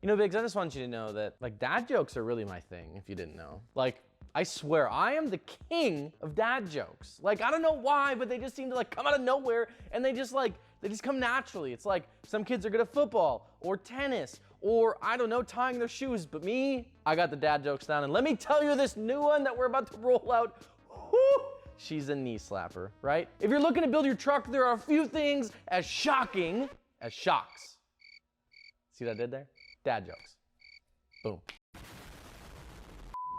You know, Biggs, I just want you to know that, like, dad jokes are really my thing, if you didn't know. Like, I swear, I am the king of dad jokes. Like, I don't know why, but they just seem to, like, come out of nowhere, and they just come naturally. It's like, some kids are good at football, or tennis, or, I don't know, tying their shoes. But me, I got the dad jokes down, and let me tell you this new one that we're about to roll out, whoo, she's a knee slapper, right? If you're looking to build your truck, there are a few things as shocking as shocks. See what I did there? Dad jokes. Boom.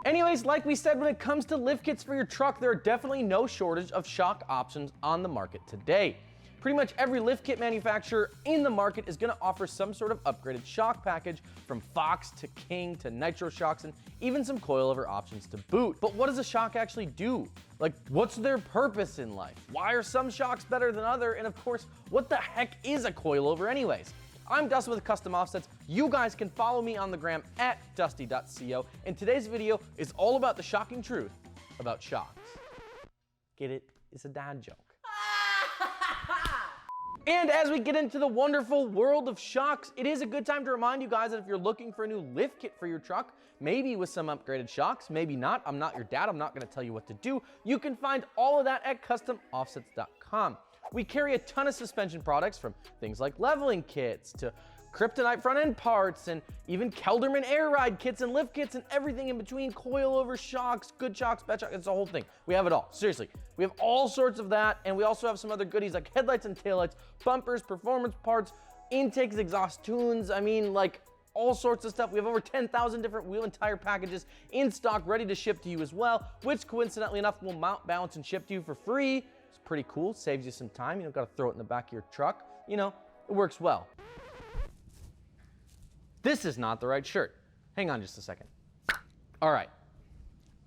Anyways, like we said, when it comes to lift kits for your truck, there are definitely no shortage of shock options on the market today. Pretty much every lift kit manufacturer in the market is gonna offer some sort of upgraded shock package, from Fox to King to Nitro shocks, and even some coilover options to boot. But what does a shock actually do? Like, what's their purpose in life? Why are some shocks better than others? And of course, what the heck is a coilover anyways? I'm Dustin with Custom Offsets. You guys can follow me on the gram at dusty.co, and today's video is all about the shocking truth about shocks. Get it? It's a dad joke. And as we get into the wonderful world of shocks, it is a good time to remind you guys that if you're looking for a new lift kit for your truck, maybe with some upgraded shocks, maybe not, I'm not your dad, I'm not gonna tell you what to do, you can find all of that at customoffsets.com. We carry a ton of suspension products, from things like leveling kits to kryptonite front end parts, and even Kelderman air ride kits and lift kits and everything in between, coilover shocks, good shocks, bad shocks, it's a whole thing. We have it all, seriously. We have all sorts of that, and we also have some other goodies like headlights and taillights, bumpers, performance parts, intakes, exhaust tunes, I mean, like, all sorts of stuff. We have over 10,000 different wheel and tire packages in stock, ready to ship to you as well, which coincidentally enough will mount, balance, and ship to you for free. It's pretty cool, saves you some time. You don't gotta throw it in the back of your truck. You know, it works well. This is not the right shirt. Hang on just a second. All right,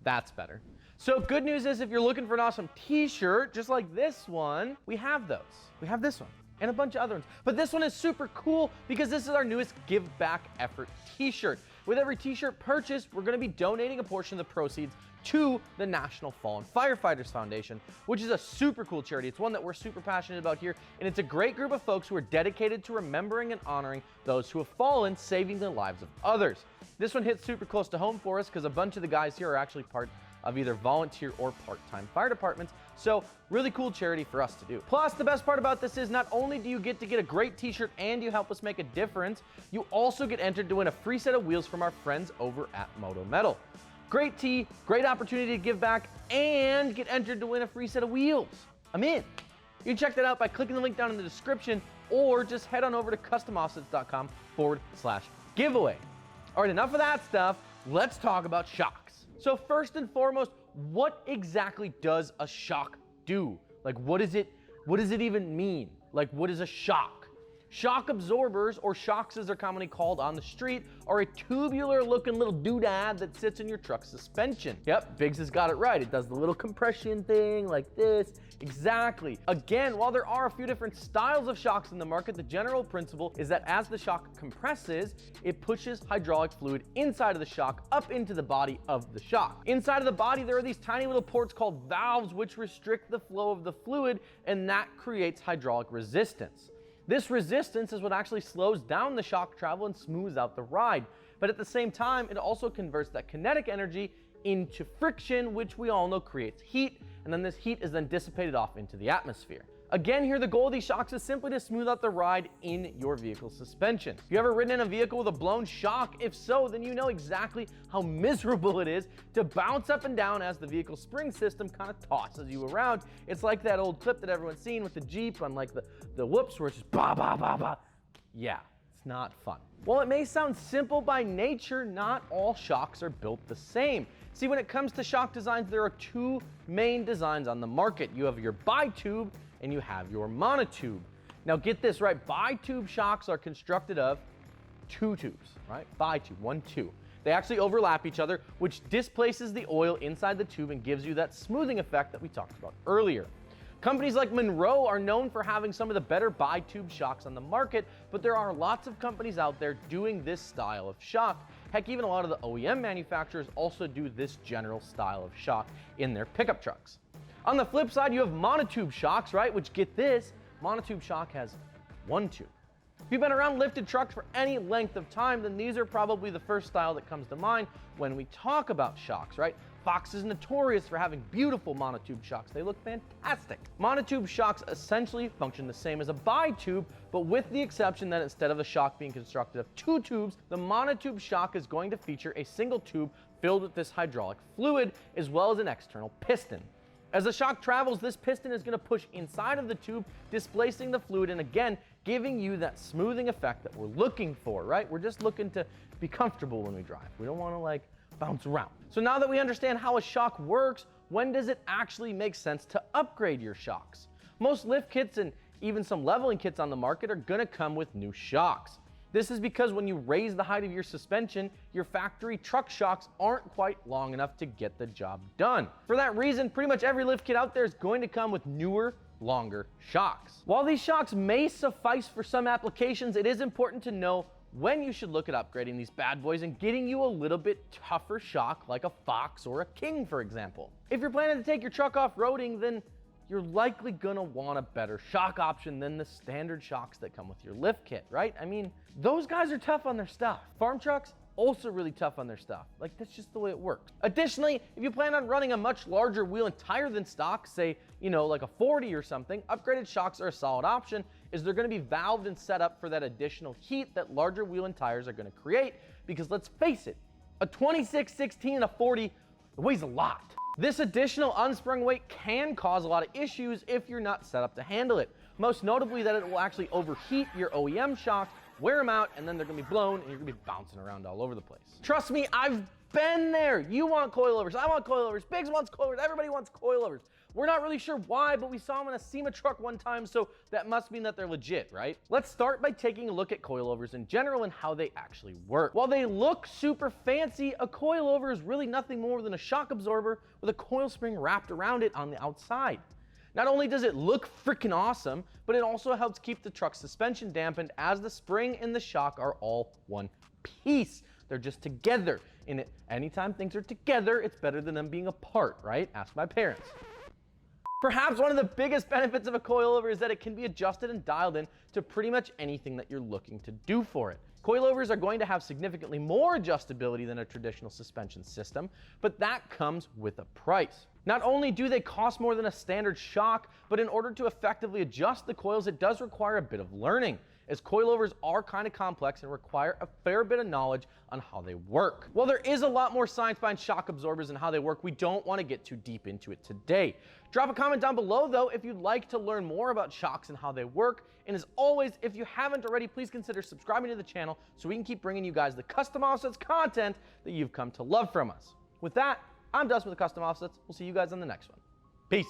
that's better. So good news is, if you're looking for an awesome t-shirt, just like this one, we have those. We have this one and a bunch of other ones. But this one is super cool because this is our newest Give Back Effort t-shirt. With every t-shirt purchased, we're gonna be donating a portion of the proceeds to the National Fallen Firefighters Foundation, which is a super cool charity. It's one that we're super passionate about here, and it's a great group of folks who are dedicated to remembering and honoring those who have fallen, saving the lives of others. This one hits super close to home for us because a bunch of the guys here are actually part of either volunteer or part-time fire departments, so really cool charity for us to do. Plus, the best part about this is not only do you get to get a great t-shirt and you help us make a difference, you also get entered to win a free set of wheels from our friends over at Moto Metal. Great tee, great opportunity to give back, and get entered to win a free set of wheels. I'm in. You can check that out by clicking the link down in the description, or just head on over to customoffsets.com/giveaway. All right, enough of that stuff. Let's talk about shocks. So first and foremost, what exactly does a shock do? Like, what does it even mean? Like, what is a shock? Shock absorbers, or shocks as they're commonly called on the street, are a tubular looking little doodad that sits in your truck's suspension. Yep, Biggs has got it right. It does the little compression thing like this. Exactly. Again, while there are a few different styles of shocks in the market, the general principle is that as the shock compresses, it pushes hydraulic fluid inside of the shock up into the body of the shock. Inside of the body, there are these tiny little ports called valves which restrict the flow of the fluid, and that creates hydraulic resistance. This resistance is what actually slows down the shock travel and smooths out the ride. But at the same time, it also converts that kinetic energy into friction, which we all know creates heat, and then this heat is then dissipated off into the atmosphere. Again, here the goal of these shocks is simply to smooth out the ride in your vehicle's suspension. You ever ridden in a vehicle with a blown shock? If so, then you know exactly how miserable it is to bounce up and down as the vehicle's spring system kind of tosses you around. It's like that old clip that everyone's seen with the Jeep on like the whoops, where it's just ba ba ba ba. Yeah, it's not fun. While it may sound simple by nature, not all shocks are built the same. See, when it comes to shock designs, there are two main designs on the market. You have your bi-tube and you have your monotube. Now get this right, bi-tube shocks are constructed of two tubes, right? Bi-tube, 1, 2. They actually overlap each other, which displaces the oil inside the tube and gives you that smoothing effect that we talked about earlier. Companies like Monroe are known for having some of the better bi-tube shocks on the market, but there are lots of companies out there doing this style of shock. Heck, even a lot of the OEM manufacturers also do this general style of shock in their pickup trucks. On the flip side, you have monotube shocks, right? Which, get this, monotube shock has one tube. If you've been around lifted trucks for any length of time, then these are probably the first style that comes to mind when we talk about shocks, right? Fox is notorious for having beautiful monotube shocks. They look fantastic. Monotube shocks essentially function the same as a bitube, but with the exception that instead of a shock being constructed of 2 tubes, the monotube shock is going to feature a single tube filled with this hydraulic fluid, as well as an external piston. As the shock travels, this piston is going to push inside of the tube, displacing the fluid, and again, giving you that smoothing effect that we're looking for, right? We're just looking to be comfortable when we drive. We don't want to bounce around. So now that we understand how a shock works, when does it actually make sense to upgrade your shocks? Most lift kits and even some leveling kits on the market are going to come with new shocks. This is because when you raise the height of your suspension, your factory truck shocks aren't quite long enough to get the job done. For that reason, pretty much every lift kit out there is going to come with newer, longer shocks. While these shocks may suffice for some applications, it is important to know when you should look at upgrading these bad boys and getting you a little bit tougher shock like a Fox or a King, for example. If you're planning to take your truck off-roading, then you're likely gonna want a better shock option than the standard shocks that come with your lift kit, right? I mean, those guys are tough on their stuff. Farm trucks, also really tough on their stuff. That's just the way it works. Additionally, if you plan on running a much larger wheel and tire than stock, say, like a 40 or something, upgraded shocks are a solid option, as they're gonna be valved and set up for that additional heat that larger wheel and tires are gonna create, because let's face it, a 26, 16, and a 40, it weighs a lot. This additional unsprung weight can cause a lot of issues if you're not set up to handle it. Most notably that it will actually overheat your OEM shocks, wear them out, and then they're gonna be blown and you're gonna be bouncing around all over the place. Trust me, I've been there. You want coilovers, I want coilovers, Biggs wants coilovers, everybody wants coilovers. We're not really sure why, but we saw them in a SEMA truck one time, so that must mean that they're legit, right? Let's start by taking a look at coilovers in general and how they actually work. While they look super fancy, a coilover is really nothing more than a shock absorber with a coil spring wrapped around it on the outside. Not only does it look freaking awesome, but it also helps keep the truck's suspension dampened, as the spring and the shock are all one piece. They're just together. And anytime things are together, it's better than them being apart, right? Ask my parents. Perhaps one of the biggest benefits of a coilover is that it can be adjusted and dialed in to pretty much anything that you're looking to do for it. Coilovers are going to have significantly more adjustability than a traditional suspension system, but that comes with a price. Not only do they cost more than a standard shock, but in order to effectively adjust the coils, it does require a bit of learning, as coilovers are kind of complex and require a fair bit of knowledge on how they work. While there is a lot more science behind shock absorbers and how they work, we don't want to get too deep into it today. Drop a comment down below though if you'd like to learn more about shocks and how they work. And as always, if you haven't already, please consider subscribing to the channel so we can keep bringing you guys the custom offsets content that you've come to love from us. With that, I'm Dustin with Custom Offsets. We'll see you guys on the next one. Peace.